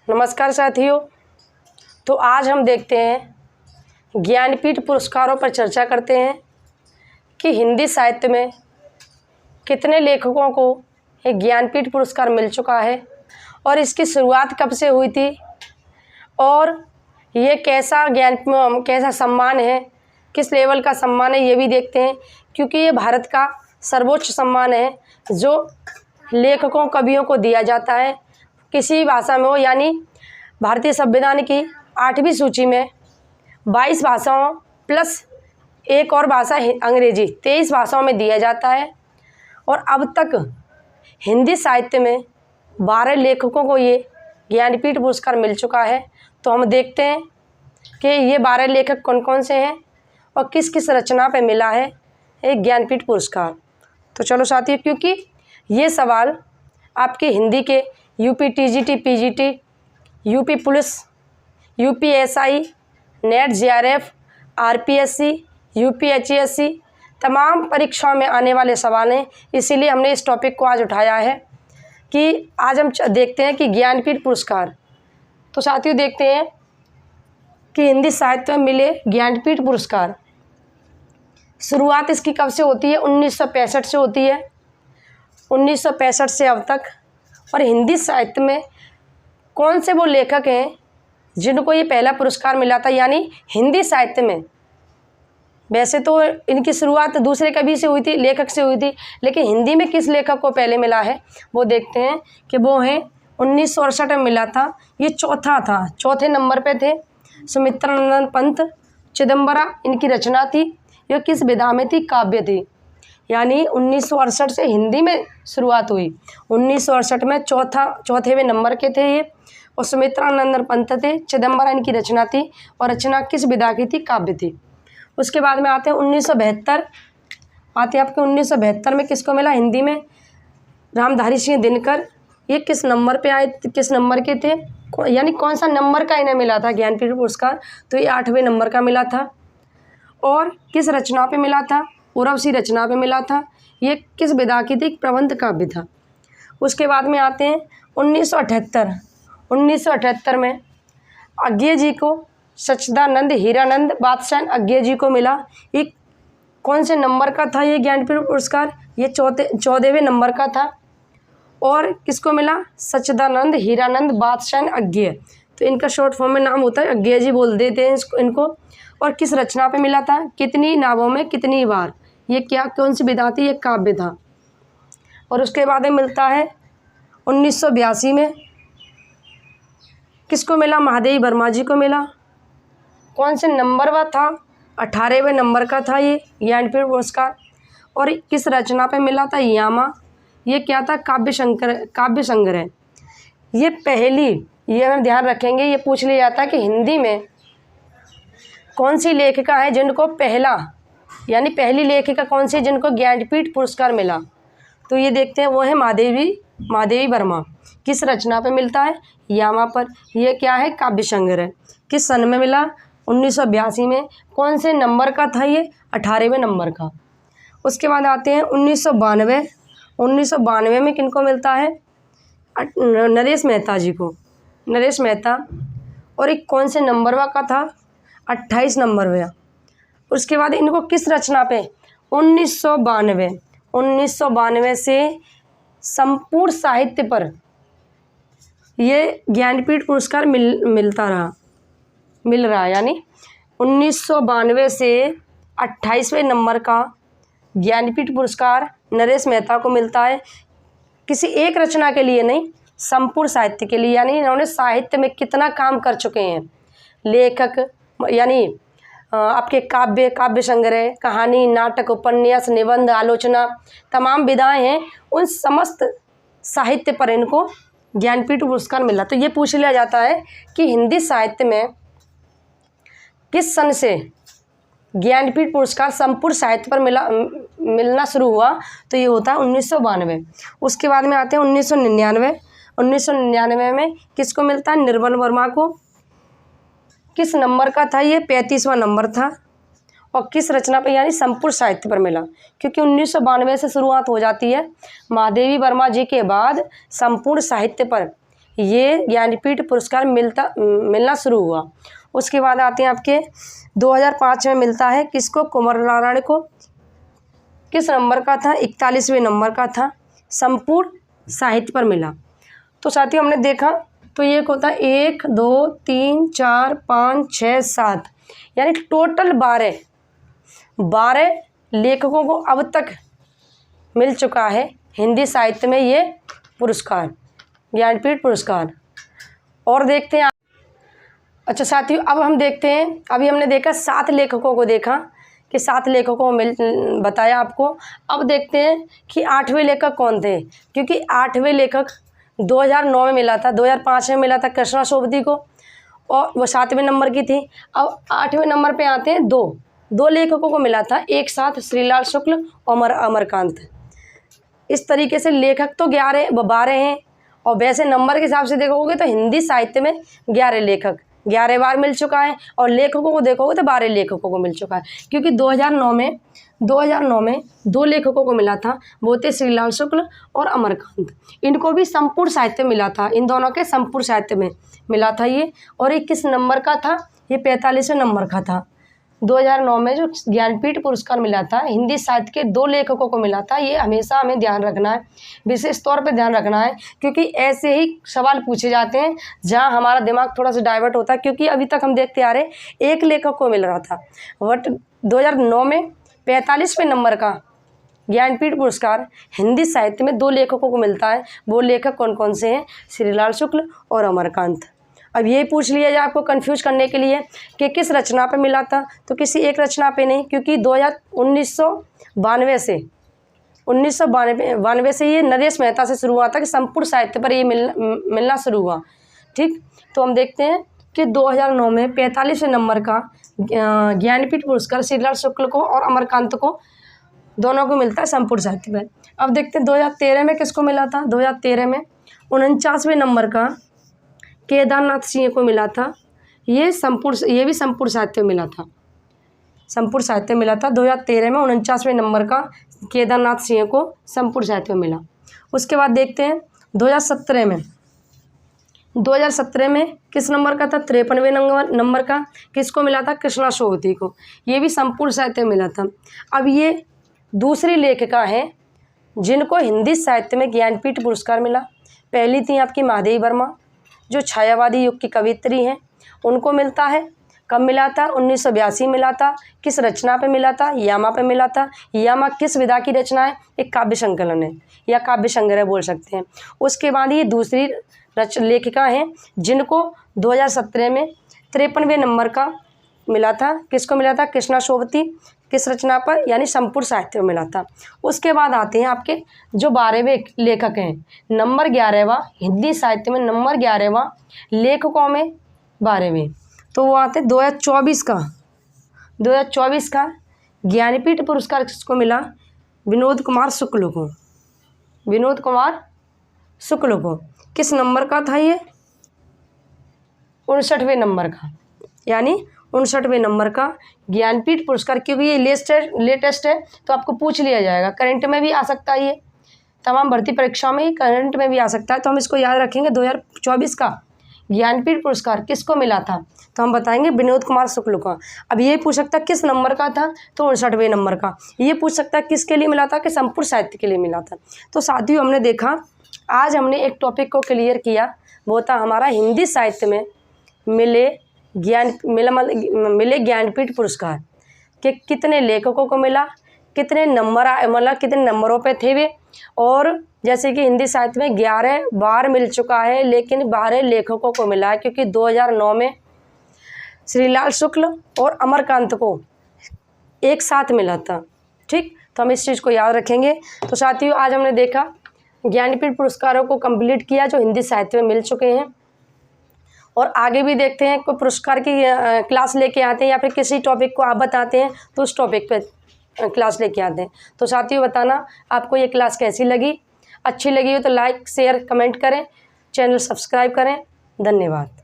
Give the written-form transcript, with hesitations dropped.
नमस्कार साथियों। तो आज हम देखते हैं ज्ञानपीठ पुरस्कारों पर चर्चा करते हैं कि हिंदी साहित्य में कितने लेखकों को एक ज्ञानपीठ पुरस्कार मिल चुका है और इसकी शुरुआत कब से हुई थी और ये कैसा सम्मान है, किस लेवल का सम्मान है, ये भी देखते हैं क्योंकि ये भारत का सर्वोच्च सम्मान है जो लेखकों कवियों को दिया जाता है किसी भाषा में हो। यानी भारतीय संविधान की 8वीं सूची में 22 भाषाओं प्लस एक और भाषा अंग्रेजी 23 भाषाओं में दिया जाता है और अब तक हिंदी साहित्य में 12 लेखकों को ये ज्ञानपीठ पुरस्कार मिल चुका है। तो हम देखते हैं कि ये 12 लेखक कौन कौन से हैं और किस किस रचना पे मिला है एक ज्ञानपीठ पुरस्कार। तो चलो साथियों, क्योंकि ये सवाल आपके हिंदी के UP TGT PGT, UP police, UPSI, NET JRF, RPSC, UPHESC तमाम परीक्षाओं में आने वाले सवाल हैं। इसीलिए हमने इस टॉपिक को आज उठाया है कि आज हम देखते हैं कि ज्ञानपीठ पुरस्कार। तो साथियों देखते हैं कि हिंदी साहित्य में मिले ज्ञानपीठ पुरस्कार। शुरुआत इसकी कब से होती है? 1965 से होती है। 1965 से अब तक। और हिंदी साहित्य में कौन से वो लेखक हैं जिनको ये पहला पुरस्कार मिला था? यानी हिंदी साहित्य में वैसे तो इनकी शुरुआत दूसरे कवि से हुई थी, लेखक से हुई थी, लेकिन हिंदी में किस लेखक को पहले मिला है वो देखते हैं कि वो हैं 1968 में मिला था। ये चौथे नंबर पे थे। सुमित्रानंद पंत चिदम्बरा इनकी रचना थी। यह किस विधा में थी? काव्य थी। यानी 1968 से हिंदी में शुरुआत हुई। 1968 में चौथेवें नंबर के थे ये और सुमित्रानंद पंत थे। चिदम्बरा इनकी रचना थी और रचना किस विधा की थी? काव्य थी। उसके बाद में आते हैं 1972। आते हैं आपके 1972 में किसको मिला हिंदी में? रामधारी सिंह दिनकर। ये किस नंबर पे आए, किस नंबर के थे, यानी कौन सा नंबर का इन्हें मिला था ज्ञानपीठ पुरस्कार? तो ये 8वें नंबर का मिला था। और किस रचना पे मिला था? उर्वशी रचना पे मिला था। ये किस विधा की थी? प्रबंध काव्य था। उसके बाद में आते हैं 1978। 1978 में अज्ञे जी को सच्चिदानंद हीरानंद बादशाह अज्ञे जी को मिला। ये कौन से नंबर का था ये ज्ञानपीठ पुरस्कार? ये 14वें नंबर का था। और किसको मिला? सच्चिदानंद हीरानंद बादशाह अज्ञे। तो इनका शॉर्ट फॉर्म में नाम होता है, अज्ञे जी बोल देते हैं इनको। और किस रचना पे मिला था? कितनी नावों में कितनी बार। ये कौन सी विधा थी? ये काव्य था। और उसके बाद में मिलता है 1982 में किसको मिला? महादेवी वर्मा जी को मिला। कौन से नंबर वह था? 18वें नंबर का था ये ज्ञानपीठ पुरस्कार। और किस रचना पे मिला था? यामा। ये क्या था? काव्य संग्रह। ये हम ध्यान रखेंगे, ये पूछ लिया जाता है कि हिंदी में कौन सी लेखिका है जिनको पहली लेखिका कौन सी जिनको ज्ञानपीठ पुरस्कार मिला? तो ये देखते हैं, वो है महादेवी वर्मा। किस रचना पे मिलता है? यामा पर। यह क्या है? काव्य संग्रह। किस सन में मिला? 1982 में। कौन से नंबर का था ये? 18वें नंबर का। उसके बाद आते हैं 1992। 1992 में किनको मिलता है? नरेश मेहता जी को। नरेश मेहता। और एक कौन से नंबर का था? 28 नंबर में। उसके बाद इनको किस रचना पे? 1992 से संपूर्ण साहित्य पर ये ज्ञानपीठ पुरस्कार मिल रहा है। यानी 1992 से 28वें नंबर का ज्ञानपीठ पुरस्कार नरेश मेहता को मिलता है। किसी एक रचना के लिए नहीं, संपूर्ण साहित्य के लिए। यानी इन्होंने साहित्य में कितना काम कर चुके हैं लेखक। यानी आपके काव्य संग्रह, कहानी, नाटक, उपन्यास, निबंध, आलोचना तमाम विधाएं हैं, उन समस्त साहित्य पर इनको ज्ञानपीठ पुरस्कार मिला। तो ये पूछ लिया जाता है कि हिंदी साहित्य में किस सन से ज्ञानपीठ पुरस्कार संपूर्ण साहित्य पर मिलना शुरू हुआ? तो ये होता है 1992। उसके बाद में आते हैं 1999। 1999 में किसको मिलता है? निर्मल वर्मा को। किस नंबर का था ये? 35वां नंबर था। और किस रचना पर? यानी संपूर्ण साहित्य पर मिला, क्योंकि 1992 से शुरुआत हो जाती है। महादेवी वर्मा जी के बाद संपूर्ण साहित्य पर ये ज्ञानपीठ पुरस्कार मिलना शुरू हुआ। उसके बाद आते हैं आपके 2005 में मिलता है किसको, कुंवर नारायण को। किस नंबर का था, 41वें नंबर का था, संपूर्ण साहित्य पर मिला। तो साथियों हमने देखा तो ये होता है 1 2 3 4 5 6 7 यानी टोटल 12 लेखकों को अब तक मिल चुका है हिंदी साहित्य में ये पुरस्कार, ज्ञानपीठ पुरस्कार। और देखते हैं, अच्छा साथियों अब हम देखते हैं, अभी हमने देखा 7 लेखकों को देखा कि 7 लेखकों को बताया आपको। अब देखते हैं कि 8वें लेखक कौन थे, क्योंकि 8वें लेखक 2009 में मिला था, 2005 में मिला था कृष्णा सोबती को और वो 7वें नंबर की थी। अब 8वें नंबर पे आते हैं दो लेखकों को मिला था एक साथ, श्रीलाल शुक्ल और अमरकांत। इस तरीके से लेखक तो 12 हैं और वैसे नंबर के हिसाब से देखोगे तो हिंदी साहित्य में 11 लेखक 11 बार मिल चुका है और लेखकों को देखोगे तो 12 लेखकों को मिल चुका है। क्योंकि 2009 में 2 लेखकों को मिला था, वो थे श्रीलाल शुक्ल और अमरकांत। इनको भी संपूर्ण साहित्य मिला था, इन दोनों के संपूर्ण साहित्य में मिला था ये। और ये किस नंबर का था, ये 45वें नंबर का था। 2009 में जो ज्ञानपीठ पुरस्कार मिला था हिंदी साहित्य के 2 लेखकों को मिला था। ये हमेशा हमें ध्यान रखना है, विशेष तौर पे ध्यान रखना है, क्योंकि ऐसे ही सवाल पूछे जाते हैं जहां हमारा दिमाग थोड़ा सा डाइवर्ट होता है। क्योंकि अभी तक हम देखते आ रहे एक लेखक को मिल रहा था, बट 2009 में 45वें नंबर का ज्ञानपीठ पुरस्कार हिंदी साहित्य में 2 लेखकों को मिलता है। वो लेखक कौन कौन से हैं, श्रीलाल शुक्ल और अमरकांत। अब ये पूछ लिया जाए आपको कंफ्यूज करने के लिए कि किस रचना पे मिला था, तो किसी एक रचना पे नहीं, क्योंकि 1992 से ये नरेश मेहता से शुरू हुआ था कि संपूर्ण साहित्य पर ये मिलना शुरू हुआ। ठीक, तो हम देखते हैं कि 2009 में 45वें नंबर का ज्ञानपीठ पुरस्कार श्रीलाल शुक्ल को और अमरकांत को दोनों को मिलता है संपूर्ण साहित्य में। अब देखते हैं 2013 में किसको मिला था। 2013 में 49वें नंबर का केदारनाथ सिंह को मिला था। ये भी संपूर्ण साहित्य में मिला था, संपूर्ण साहित्य में मिला था। 2013 में 49वें नंबर का केदारनाथ सिंह को संपूर्ण साहित्य में मिला। उसके बाद देखते हैं 2017 में किस नंबर का था, 53वें नंबर का किसको मिला था, कृष्णा सोबती को। ये भी संपूर्ण साहित्य में मिला था। अब ये दूसरी लेखिका हैं जिनको हिंदी साहित्य में ज्ञानपीठ पुरस्कार मिला। पहली थी आपकी महादेवी वर्मा जो छायावादी युग की कवियत्री हैं, उनको मिलता है। कब मिला था, 1982 मिला था। किस रचना पे मिला था, यामा पे मिला था। यामा किस विधा की रचना है, एक काव्य संकलन है या काव्य संग्रह बोल सकते हैं। उसके बाद ये दूसरी लेखिका हैं जिनको 2017 में 53वें नंबर का मिला था। किसको मिला था, कृष्णा सोबती। किस रचना पर, यानी संपूर्ण साहित्य में मिला था। उसके बाद आते हैं आपके जो 12वें लेखक हैं, नंबर 11वां हिंदी साहित्य में, नंबर 11वां लेखकों में 12वें, तो वो आते हैं 2024 का ज्ञानपीठ पुरस्कार किसको मिला, विनोद कुमार शुक्ल को। विनोद कुमार शुक्ल को किस नंबर का था ये, 59वें नंबर का, यानी 59वें नंबर का ज्ञानपीठ पुरस्कार। क्योंकि ये लेटेस्ट है तो आपको पूछ लिया जाएगा, करंट में भी आ सकता है, ये तमाम भर्ती परीक्षाओं में करंट में भी आ सकता है, तो हम इसको याद रखेंगे। 2024 का ज्ञानपीठ पुरस्कार किसको मिला था, तो हम बताएंगे विनोद कुमार शुक्ल को। अब ये पूछ सकता है किस नंबर का था, तो 59वें नंबर का। ये पूछ सकता है किसके लिए मिला था, कि संपूर्ण साहित्य के लिए मिला था। तो साथियों हमने देखा, आज हमने एक टॉपिक को क्लियर किया, वो था हमारा हिंदी साहित्य में मिले ज्ञानपीठ पुरस्कार कि कितने लेखकों को मिला, कितने नंबर मतलब कितने नंबरों पे थे वे। और जैसे कि हिंदी साहित्य में 11 बार मिल चुका है, लेकिन 12 लेखकों को मिला है, क्योंकि 2009 में श्रीलाल शुक्ल और अमरकांत को एक साथ मिला था। ठीक, तो हम इस चीज़ को याद रखेंगे। तो साथियों आज हमने देखा ज्ञानपीठ पुरस्कारों को कंप्लीट किया जो हिंदी साहित्य में मिल चुके हैं, और आगे भी देखते हैं कोई पुरस्कार की क्लास लेके आते हैं या फिर किसी टॉपिक को आप बताते हैं तो उस टॉपिक पे क्लास लेके आते हैं। तो साथियों बताना आपको ये क्लास कैसी लगी, अच्छी लगी हो तो लाइक शेयर कमेंट करें, चैनल सब्सक्राइब करें। धन्यवाद।